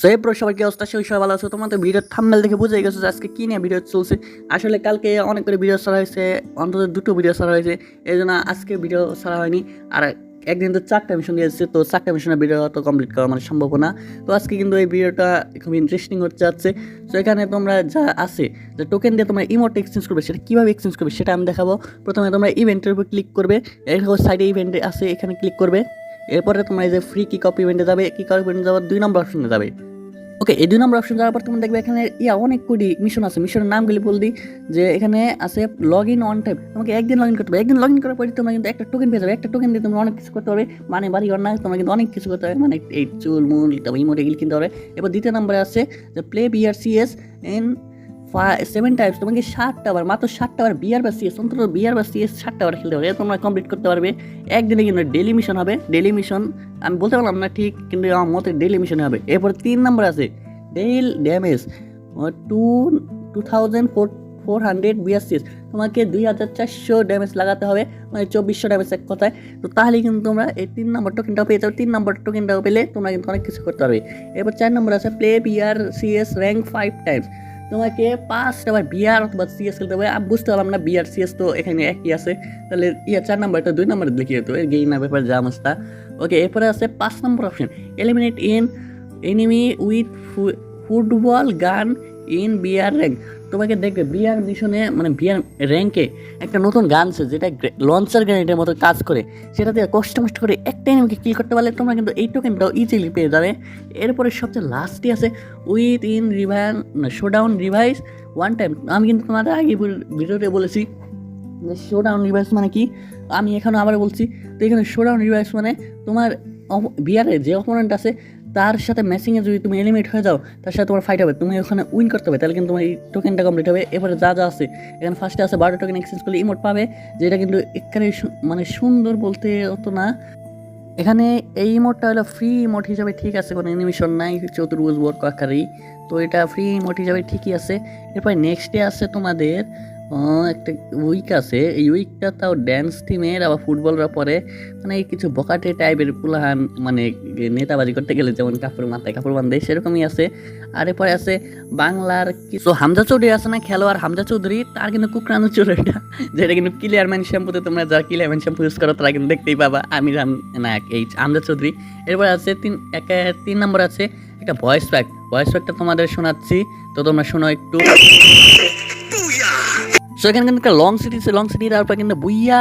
So এই সবাইকে অবস্থা সেই সবাই ভালো আছে। তোমাদের ভিডিওর থাম্বনেল দেখে বুঝে গেছো যে আজকে কী নিয়ে ভিডিও চলছে। আসলে কালকে অনেক করে ভিডিও ছাড়া হয়েছে, অন্তত 2টো ভিডিও ছাড়া হয়েছে, এই জন্য আজকে ভিডিও ছাড়া হয়নি। আর একদিন তো 4টা মিশন দিয়েছে, তো 4টা মিশনের ভিডিও তো কমপ্লিট করা মানে সম্ভব না। তো আজকে কিন্তু এই ভিডিওটা খুব ইন্টারেস্টিং হতে যাচ্ছে। সো এখানে তোমরা যা আছে যে টোকেন দিয়ে তোমরা ইমোট এক্সচেঞ্জ করবে, সেটা কীভাবে এক্সচেঞ্জ করবে সেটা আমি দেখাবো। প্রথমে তোমরা ইভেন্টের উপর ক্লিক করবে, এরপর সাইডে ইভেন্টে আছে এখানে ক্লিক করবে। এরপরে তোমরা এই যে ফ্রি কিক অফ ইভেন্টে যাবে, কিক অফ ইভেন্টে যাওয়ার 2 নম্বর অপশনে যাবে। ওকে, এই 2 নম্বর অপশন যাওয়ার পর তুমি দেখবে এখানে অনেক কোটি মিশন আছে। মিশনের নামগুলি বল দিই যে এখানে আছে লগ ইন অন টাইম। তোমাকে একদিন লগ ইন করতে হবে। একদিন লগ ইন করার পরে তোমরা কিন্তু একটা টোকেন পেয়ে যাবে। একটা টোকেন দিয়ে তোমরা অনেক কিছু করতে পারবে, মানে বাড়ি ঘর না, তোমরা কিন্তু অনেক কিছু করতে হবে, মানে এই চুল মূল তারপর ইমোট এগুলি কিনতে পারবে। এবার দ্বিতীয় নম্বরে আছে যে প্লে BRCS ইন 7 টাইমস। তোমাকে 60টা বার, মাত্র 60টা বার বিআর বা সিএস, অন্তত বিআর বা সিএস 60টা বার খেলতে পারবে। তোমরা কমপ্লিট করতে পারবে একদিনে। কিন্তু ডেলি মিশন হবে। ডেলি মিশন আমি বলতে পারলাম না ঠিক, কিন্তু আমার মতে ডেলি মিশন হবে। এরপর 3 নম্বর আছে ডেইল ড্যামেজ 2400 BRCS। তোমাকে 2400 ড্যামেজ লাগাতে হবে, মানে 2400 ড্যামেজ এক কথায়। তো তাহলে কিন্তু তোমরা এই 3 নম্বর টোকেনটাও পেয়ে যাবে। 3 নম্বর টোকেনটাও পেলে তোমরা কিন্তু অনেক কিছু করতে পারবে। এরপর 4 নম্বর আছে প্লে BRCS র্যাঙ্ক 5 টাইমস। তোমাকে 5টা বার বিআর অথবা সিএস খেলতে হবে। আমি বুঝতে পারলাম না, বিআর সিএস তো এখানে একই আছে, তাহলে 4 নম্বরটা 2 নম্বরে লিখে যেত গেইনার ব্যাপার যা মস্তা। ওকে, এরপরে আছে 5 নম্বর option eliminate in enemy with football gun in BR rank. তোমাকে দেখবে বিআর মিশনে মানে বিআর র্যাঙ্কে একটা নতুন গান আছে যেটা লঞ্চার গ্রেনেডের মতো কাজ করে। সেটা দিয়ে কষ্ট করে একটা এনিমিকে কিল করতে পারলে তোমরা কিন্তু এই টোকেনটাও ইজিলি পেয়ে যাবে। এরপরে সবচেয়ে লাস্টই আছে with in showdown revise 1 time. আমি কিন্তু তোমাদের আগে ভিডিওতে বলেছি যে শোডাউন রিভাইস মানে কি, আমি এখানে আবার বলছি। তো এখানে শোডাউন রিভাইস মানে তোমার বিআরে যে অপোনেন্ট আছে তার সাথে ম্যাচিংয়ে যদি তুমি এলিমিনেট হয়ে যাও, তার সাথে তোমার ফাইট হবে, তুমি ওখানে উইন করতে হবে, তাহলে কিন্তু তোমার এই টোকেনটা কমপ্লিট হবে। এবারে যা আছে এখানে ফার্স্টে আছে 12 টোকেন এক্সচেঞ্জ করলে ইমোট পাবে, যেটা কিন্তু এখানে মানে সুন্দর বলতে অত না। এখানে এই ইমোটটা হলো ফ্রি ইমোট হিসাবে, ঠিক আছে, কোনো অ্যানিমেশন নাই, চতুর্ভুজ বর্গ আকারই, তো এটা ফ্রি ইমোট হিসাবে ঠিকই আছে। এরপর নেক্সটে আছে তোমাদের একটা উইক আছে। এই উইকটা তাও ড্যান্স থিমের, আবার ফুটবলরা পরে মানে কিছু বকাটে টাইপের পুলাহান, মানে নেতাবাজি করতে গেলে যেমন কাপড় মাথায় কাপড় বান্ধে সেরকমই আছে। আর এরপরে আছে বাংলার কিছু হামজা চৌধুরী আছে না, খেলোয়াড় হামজা চৌধুরী, তার কিন্তু কুকরানো চোর এটা, যেটা কিন্তু ক্লিয়ারম্যান শ্যাম্পুতে তোমরা যারা ক্লিয়ারম্যান শ্যাম্পু ইউজ করো তারা কিন্তু দেখতেই পাবা। আমি না এই হামজা চৌধুরী। এরপরে আছে 3 নম্বর আছে একটা ভয়েস প্যাকটা তোমাদের শোনাচ্ছি, তো তোমরা শোনো একটু। সো এখানে কিন্তু একটা লং সিটি তারপর কিন্তু বুইয়া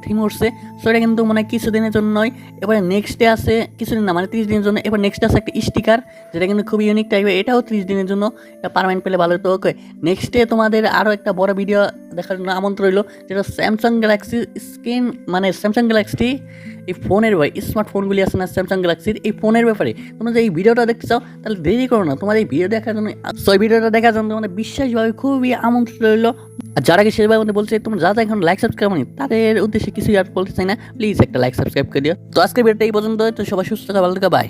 থিম উঠছে। সো এটা কিন্তু মানে কিছুদিনের জন্যই। এবারে নেক্সটে আছে কিছুদিন না, মানে 30 দিনের জন্য। এবার নেক্সট আছে একটা স্টিকার, যেটা কিন্তু খুবই ইউনিক টাইপের, এটাও 30 দিনের জন্য। এটা পারমানেন্ট পেলে ভালো হতো। ওকে, নেক্সটে তোমাদের আরও একটা বড় ভিডিও দেখার জন্য আমন্ত্রণ রইল, যেটা স্যামসাং গ্যালাক্সি স্ক্রিন, মানে স্যামসাং গ্যালাক্সি এই ফোনের স্মার্টফোনগুলি আছে না স্যামসাং গ্যালাক্সির, এই ফোনের ব্যাপারে তোমরা যে এই ভিডিওটা দেখতে চাও তাহলে দেরি করো না, তোমার এই ভিডিও দেখার জন্য, সো এই ভিডিওটা দেখার জন্য তোমাদের বিশ্বাসভাবে খুবই আমন্ত্রণ রইল। আর যারা কি সেভাবে মধ্যে বলছে তোমরা যারা এখন লাইক সাবস্ক্রাইব করেনি, তাদের উদ্দেশ্যে কিছুই আর বলতে চাই না, প্লিজ একটা লাইক সাবস্ক্রাইব করে দিও। তো আজকের ভিডিওটা এই পর্যন্ত। তো সবাই সুস্থ থাকা, ভালো থাকা, বাই।